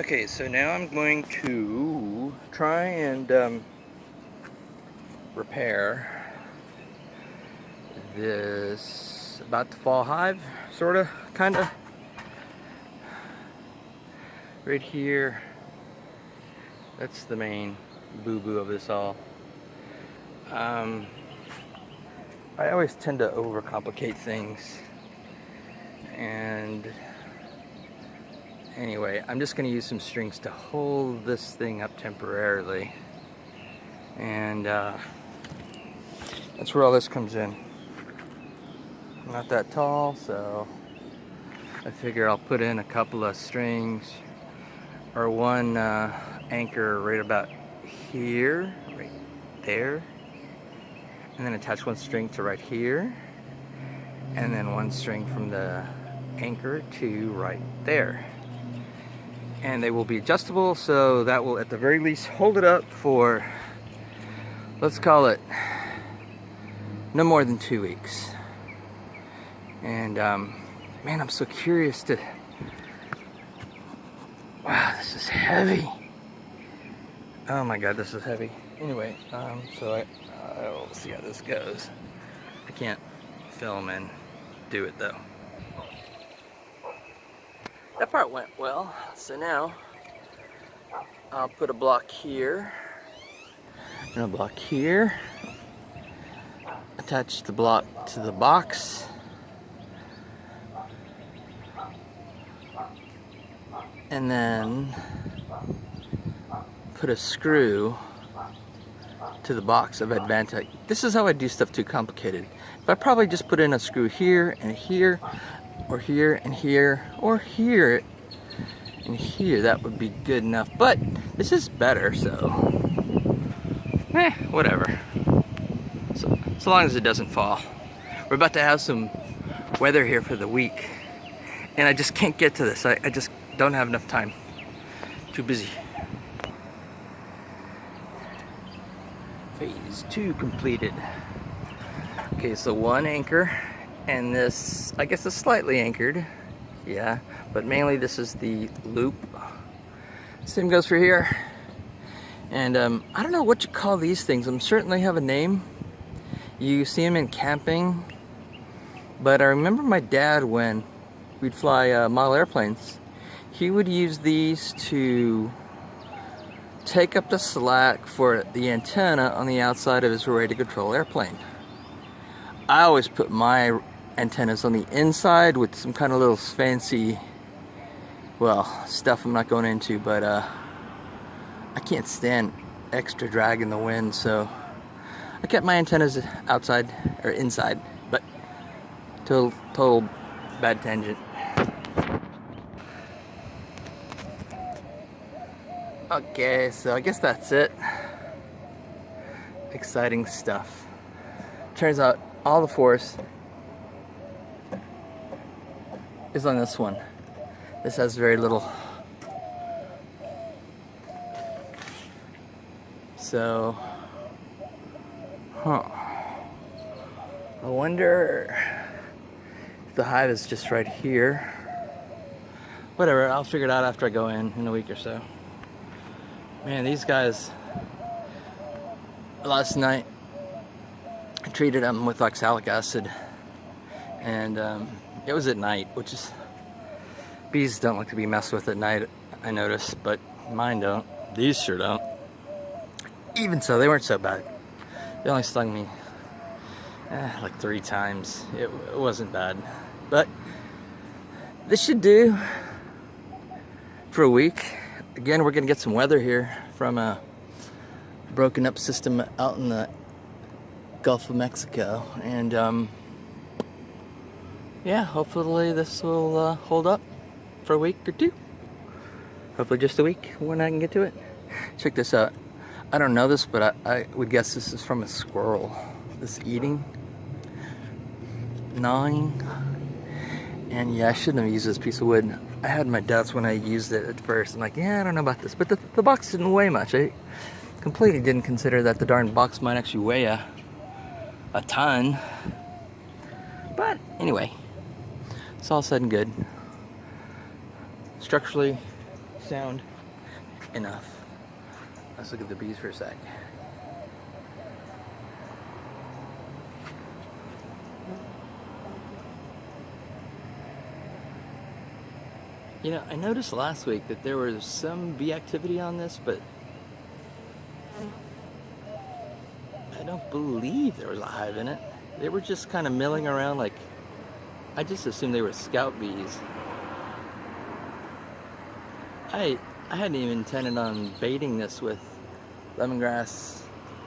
Okay, so now I'm going to try and repair this about to fall hive, sorta, kinda. Right here, that's the main boo-boo of this all. I always tend to overcomplicate things, and anyway, I'm just going to use some strings to hold this thing up temporarily, and that's where all this comes in. I'm not that tall, so I figure I'll put in a couple of strings, or one anchor right about here, right there, and then attach one string to right here, and then one string from the anchor to right there. And they will be adjustable, so that will at the very least hold it up for, let's call it, no more than 2 weeks. And man, I'm so curious to, wow, this is heavy. Oh my god, this is heavy. Anyway, so I'll see how this goes. I can't film and do it though. That part went well, so now I'll put a block here and a block here, attach the block to the box, and then put a screw to the box of Advantech. This is how I do stuff too complicated. If I probably just put in a screw here and here, or here and here, or here and here, that would be good enough. But this is better, so whatever. So long as it doesn't fall. We're about to have some weather here for the week, and I just can't get to this. I just don't have enough time. Too busy. Phase 2 completed. Okay, so one anchor, and this, I guess, is slightly anchored. Yeah, but mainly this is the loop. Same goes for here. And I don't know what you call these things. I'm certain they have a name. You see them in camping. But I remember my dad, when we'd fly model airplanes, he would use these to take up the slack for the antenna on the outside of his radio control airplane. I always put my antennas on the inside with some kind of little fancy, well, stuff I'm not going into, but I can't stand extra drag in the wind, so I kept my antennas outside, or inside, but total bad tangent. Okay, so I guess that's it. Exciting stuff. Turns out all the force is on this one. This has very little. So, I wonder if the hive is just right here. Whatever, I'll figure it out after I go in a week or so. Man, these guys, last night I treated them with oxalic acid, and it was at night, which is, bees don't like to be messed with at night, I noticed, but mine don't. These sure don't. Even so, they weren't so bad. They only stung me like 3 times. It wasn't bad, but this should do for a week. Again, we're gonna get some weather here from a broken up system out in the Gulf of Mexico, and yeah, hopefully this will hold up for a week or 2. Hopefully just a week when I can get to it. Check this out. I don't know this, but I would guess this is from a squirrel. This eating, gnawing, and yeah, I shouldn't have used this piece of wood. I had my doubts when I used it at first. I'm like, yeah, I don't know about this, but the box didn't weigh much. I completely didn't consider that the darn box might actually weigh a ton. But anyway, it's all said and good. Structurally sound enough. Let's look at the bees for a sec. You know, I noticed last week that there was some bee activity on this, but I don't believe there was a hive in it. They were just kind of milling around like, I just assumed they were scout bees. I hadn't even intended on baiting this with lemongrass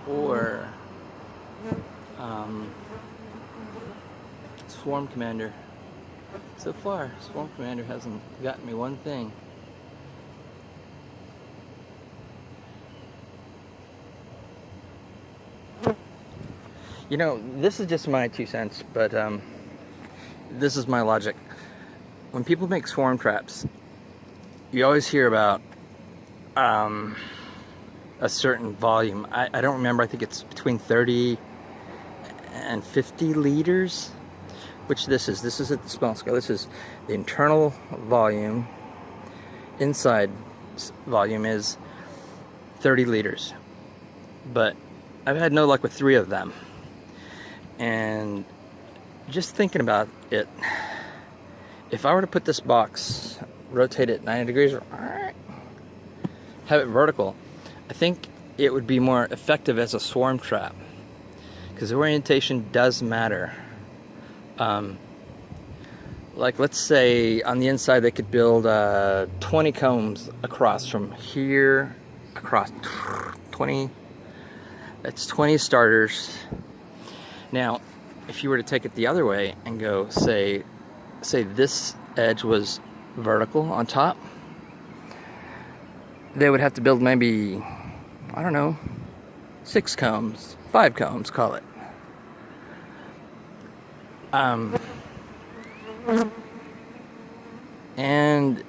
or Swarm Commander. So far, Swarm Commander hasn't gotten me one thing. You know, this is just my 2 cents, but this is my logic. When people make swarm traps, you always hear about a certain volume. I don't remember, I think it's between 30 and 50 liters, which this is. This is at the small scale. This is the internal volume. Inside volume is 30 liters. But I've had no luck with 3 of them. And just thinking about it, if I were to put this box, rotate it 90 degrees, have it vertical, I think it would be more effective as a swarm trap, because the orientation does matter. Like, let's say on the inside they could build 20 combs across from here across 20. That's 20 starters. Now, if you were to take it the other way and go, say this edge was vertical on top, they would have to build maybe, I don't know, 6 combs, 5 combs, call it. And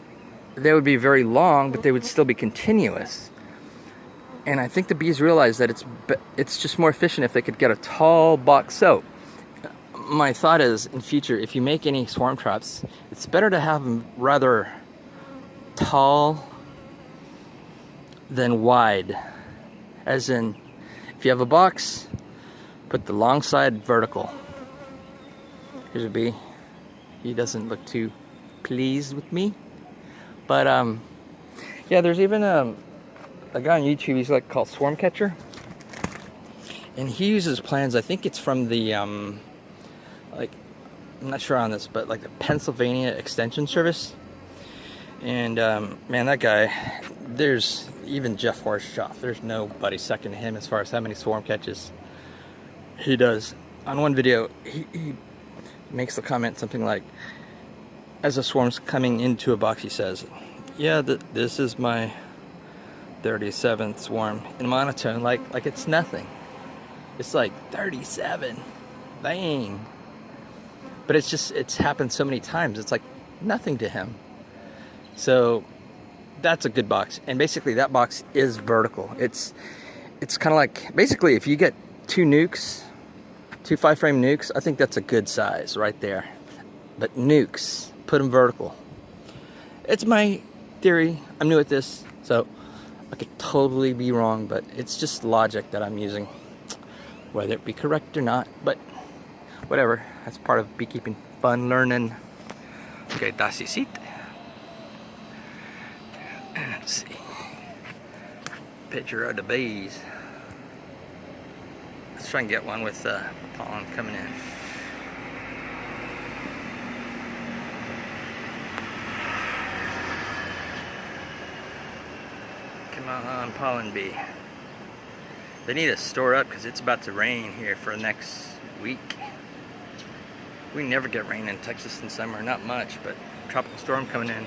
they would be very long, but they would still be continuous. And I think the bees realize that it's just more efficient if they could get a tall box. So my thought is, in future, if you make any swarm traps, it's better to have them rather tall than wide. As in, if you have a box, put the long side vertical. Here's a bee. He doesn't look too pleased with me. But yeah, there's even a guy on YouTube, he's like called Swarm Catcher, and he uses plans. I think it's from the like, I'm not sure on this, but like the Pennsylvania Extension Service. And man, that guy, there's even Jeff Horseshoff, there's nobody second to him as far as how many swarm catches he does. On one video, he makes the comment something like, as a swarm's coming into a box, he says, yeah, this is my 37th swarm, in monotone, like it's nothing. It's like 37, bang. But it's happened so many times, it's like nothing to him. So that's a good box. And basically that box is vertical. It's kind of like, basically if you get 2 nukes, 2 5-frame nukes, I think that's a good size right there. But nukes, put them vertical. It's my theory. I'm new at this, so I could totally be wrong, but it's just logic that I'm using, whether it be correct or not, but whatever. That's part of beekeeping, fun learning. Okay, das ist it. Let's see. Picture of the bees. Let's try and get one with pollen coming in. Come on, pollen bee. They need to store up because it's about to rain here for the next week. We never get rain in Texas in summer, not much, but tropical storm coming in.